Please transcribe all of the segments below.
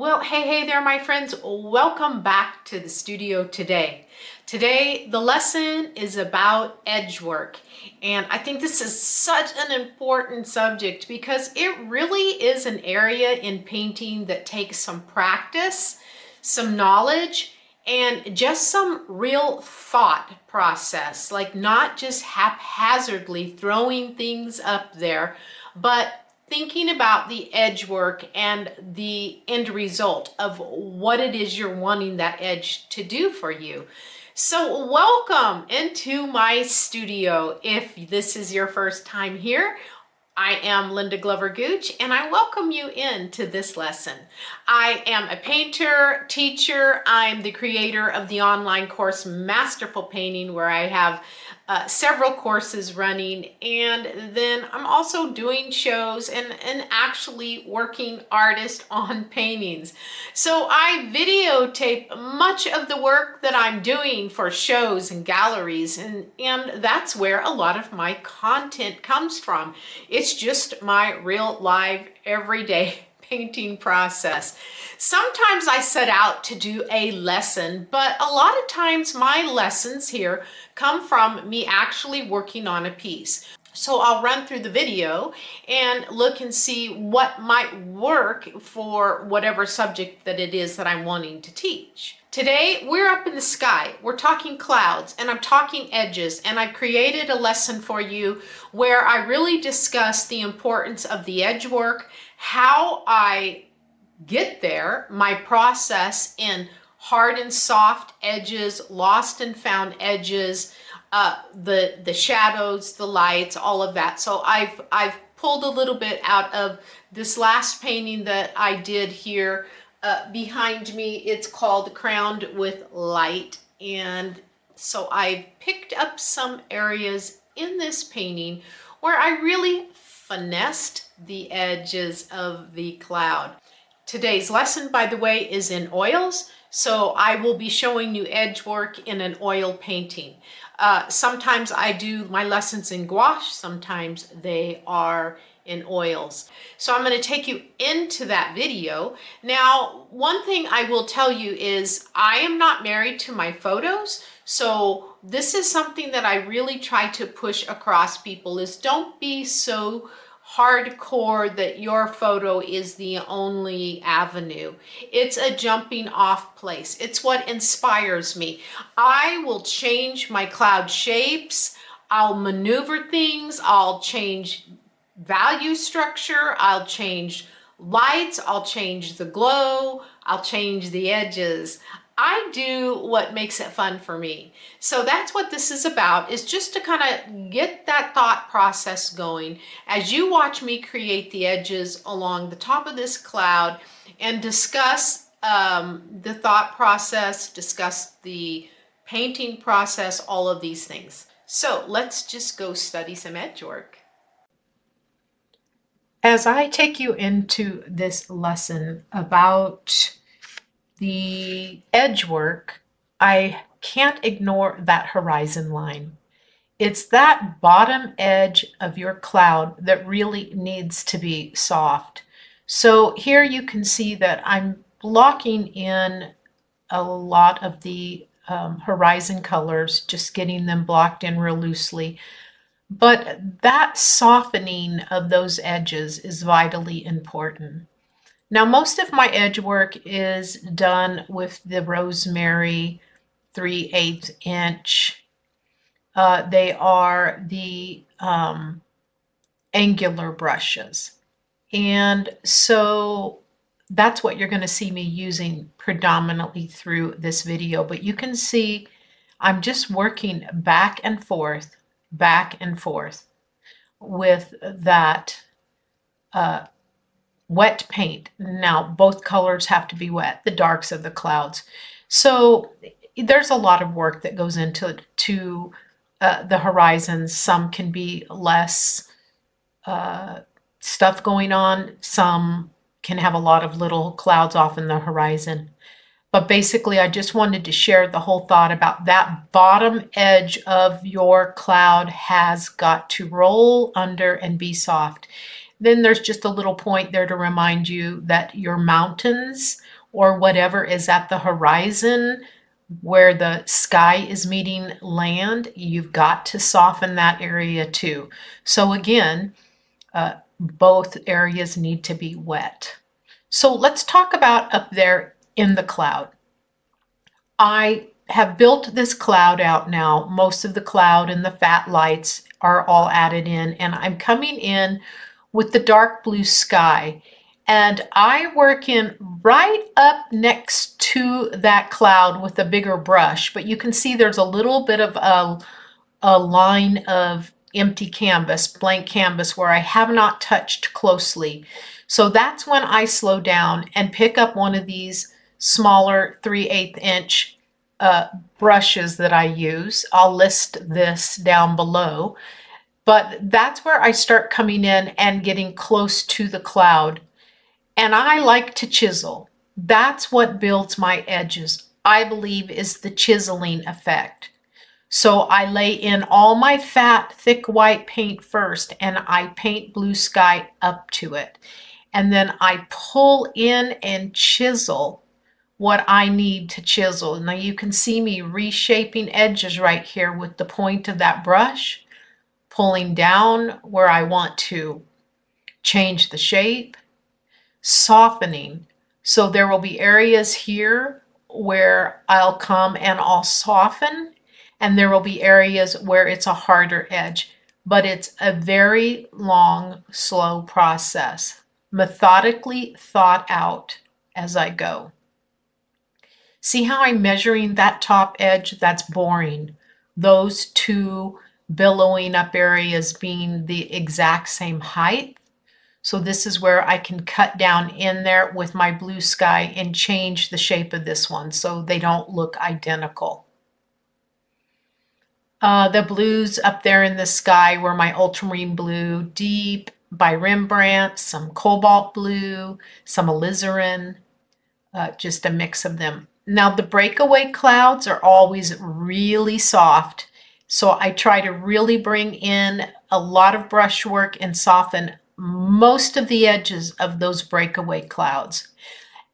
Well, hey there, my friends. Welcome back to the studio today. Today, the lesson is about edge work. And I think this is such an important subject because it really is an area in painting that takes some practice, some knowledge, and just some real thought process. Like not just haphazardly throwing things up there, but thinking about the edge work and the end result of what it is you're wanting that edge to do for you. So welcome into my studio. If this is your first time here, I am Linda Glover Gooch, and I welcome you into this lesson. I am a painter, teacher. I'm the creator of the online course Masterful Painting, where I have several courses running, and then I'm also doing shows and actually working artist on paintings. So I videotape much of the work that I'm doing for shows and galleries, and that's where a lot of my content comes from. It's just my real live everyday painting process. Sometimes I set out to do a lesson, but a lot of times my lessons here come from me actually working on a piece. So I'll run through the video and look and see what might work for whatever subject that it is that I'm wanting to teach. Today, we're up in the sky. We're talking clouds, and I'm talking edges, and I've created a lesson for you where I really discuss the importance of the edge work, how I get there, my process in hard and soft edges, lost and found edges, the shadows, the lights, all of that. So I've pulled a little bit out of this last painting that I did here behind me. It's called Crowned with Light, and so I picked up some areas in this painting where I really finessed the edges of the cloud. Today's lesson, by the way, is in oils, so I will be showing you edge work in an oil painting. Sometimes I do my lessons in gouache, sometimes they are in oils. So I'm going to take you into that video. Now, one thing I will tell you is I am not married to my photos, so this is something that I really try to push across people is don't be so hardcore that your photo is the only avenue. It's a jumping off place. It's what inspires me. I will change my cloud shapes. I'll maneuver things. I'll change value structure. I'll change lights. I'll change the glow. I'll change the edges. I do what makes it fun for me. So that's what this is about, is just to kind of get that thought process going as you watch me create the edges along the top of this cloud and discuss the thought process, discuss the painting process, all of these things. So let's just go study some edge work. As I take you into this lesson about the edge work, I can't ignore that horizon line. It's that bottom edge of your cloud that really needs to be soft. So here you can see that I'm blocking in a lot of the horizon colors, just getting them blocked in real loosely. But that softening of those edges is vitally important. Now, most of my edge work is done with the Rosemary 3/8 inch. They are the angular brushes. And so that's what you're going to see me using predominantly through this video. But you can see I'm just working back and forth with that wet paint. Now, both colors have to be wet, the darks of the clouds. So there's a lot of work that goes into the horizons. Some can be less stuff going on. Some can have a lot of little clouds off in the horizon. But basically, I just wanted to share the whole thought about that bottom edge of your cloud has got to roll under and be soft. Then there's just a little point there to remind you that your mountains or whatever is at the horizon where the sky is meeting land, you've got to soften that area too. So again, both areas need to be wet. So let's talk about up there in the cloud. I have built this cloud out now. Most of the cloud and the fat lights are all added in, and I'm coming in with the dark blue sky. And I work in right up next to that cloud with a bigger brush, but you can see there's a little bit of a line of empty canvas, blank canvas, where I have not touched closely. So that's when I slow down and pick up one of these smaller 3/8 inch brushes that I use. I'll list this down below, but that's where I start coming in and getting close to the cloud. And I like to chisel. That's what builds my edges, I believe, is the chiseling effect. So I lay in all my fat, thick white paint first, and I paint blue sky up to it. And then I pull in and chisel what I need to chisel. Now you can see me reshaping edges right here with the point of that brush, pulling down where I want to change the shape, softening. So there will be areas here where I'll come and I'll soften, and there will be areas where it's a harder edge, but it's a very long, slow process, methodically thought out as I go. See how I'm measuring that top edge? That's boring. Those two billowing up areas being the exact same height. So this is where I can cut down in there with my blue sky and change the shape of this one so they don't look identical. The blues up there in the sky were my ultramarine blue, deep by Rembrandt, some cobalt blue, some alizarin, just a mix of them. Now the breakaway clouds are always really soft, so I try to really bring in a lot of brushwork and soften most of the edges of those breakaway clouds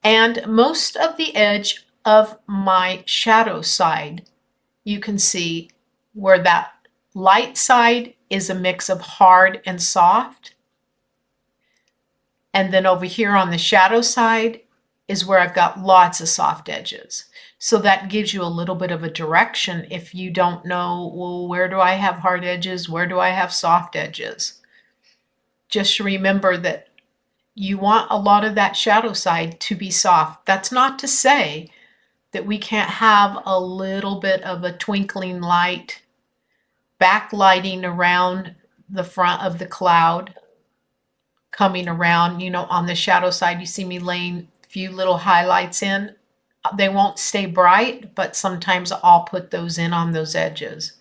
and most of the edge of my shadow side. You can see where that light side is a mix of hard and soft, and then over here on the shadow side is where I've got lots of soft edges. So that gives you a little bit of a direction if you don't know, well, where do I have hard edges? Where do I have soft edges? Just remember that you want a lot of that shadow side to be soft. That's not to say that we can't have a little bit of a twinkling light backlighting around the front of the cloud, coming around, on the shadow side. You see me laying a few little highlights in. They won't stay bright, but sometimes I'll put those in on those edges.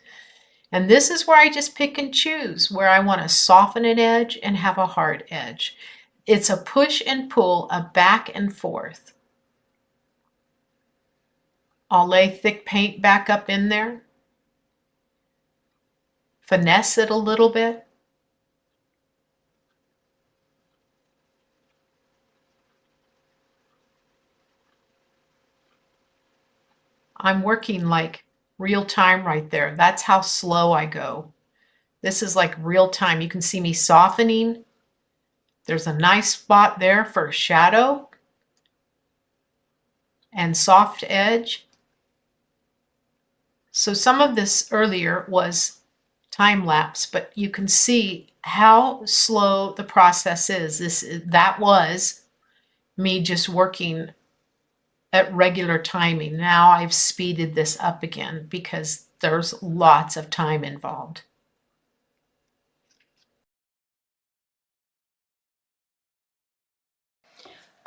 And this is where I just pick and choose where I want to soften an edge and have a hard edge. It's a push and pull, a back and forth. I'll lay thick paint back up in there, finesse it a little bit. I'm working like real time right there. That's how slow I go. This is like real time. You can see me softening. There's a nice spot there for shadow and soft edge. So some of this earlier was time lapse, but you can see how slow the process is. That was me just working at regular timing. Now I've speeded this up again because there's lots of time involved.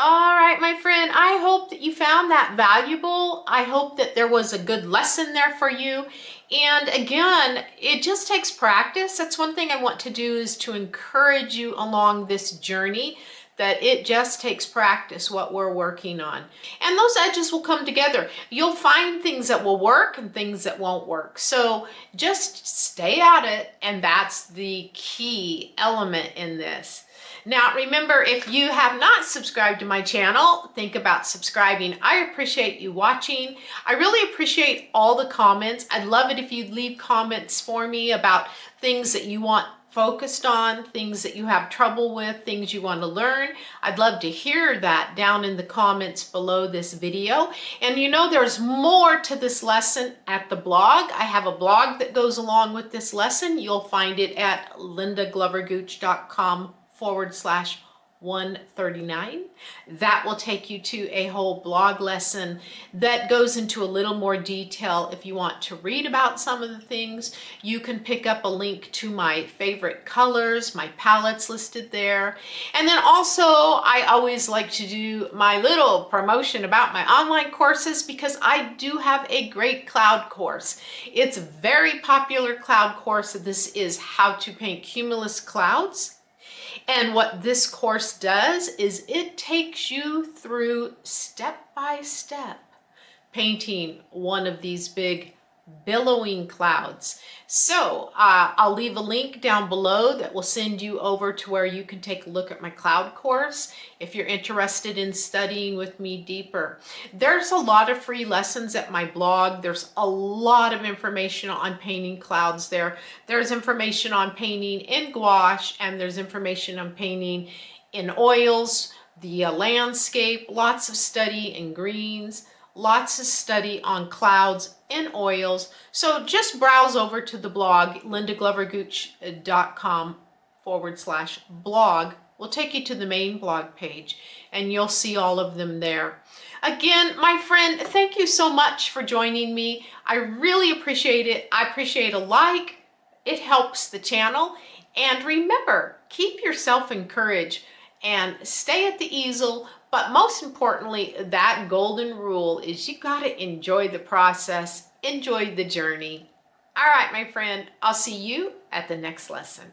All right, my friend, I hope that you found that valuable. I hope that there was a good lesson there for you. And again, it just takes practice. That's one thing I want to do, is to encourage you along this journey, that it just takes practice what we're working on. And those edges will come together. You'll find things that will work and things that won't work. So just stay at it, and that's the key element in this. Now, remember, if you have not subscribed to my channel, think about subscribing. I appreciate you watching. I really appreciate all the comments. I'd love it if you'd leave comments for me about things that you want focused on, things that you have trouble with, things you want to learn. I'd love to hear that down in the comments below this video. And you know, there's more to this lesson at the blog. I have a blog that goes along with this lesson. You'll find it at lindaglovergooch.com/139. That will take you to a whole blog lesson that goes into a little more detail. If you want to read about some of the things, you can pick up a link to my favorite colors, my palettes listed there. And then also, I always like to do my little promotion about my online courses, because I do have a great cloud course. It's a very popular cloud course. This is how to paint cumulus clouds. And what this course does is it takes you through step by step painting one of these big billowing clouds. So I'll leave a link down below that will send you over to where you can take a look at my cloud course if you're interested in studying with me deeper. There's a lot of free lessons at my blog. There's a lot of information on painting clouds there. There's information on painting in gouache, and there's information on painting in oils, the landscape, lots of study in greens, lots of study on clouds and oils. So just browse over to the blog, lindaglovergooch.com/blog. We'll take you to the main blog page and you'll see all of them there. Again, my friend, thank you so much for joining me. I really appreciate it. I appreciate a like. It helps the channel. And remember, keep yourself encouraged and stay at the easel. But most importantly, that golden rule is you got to enjoy the process, enjoy the journey. All right, my friend, I'll see you at the next lesson.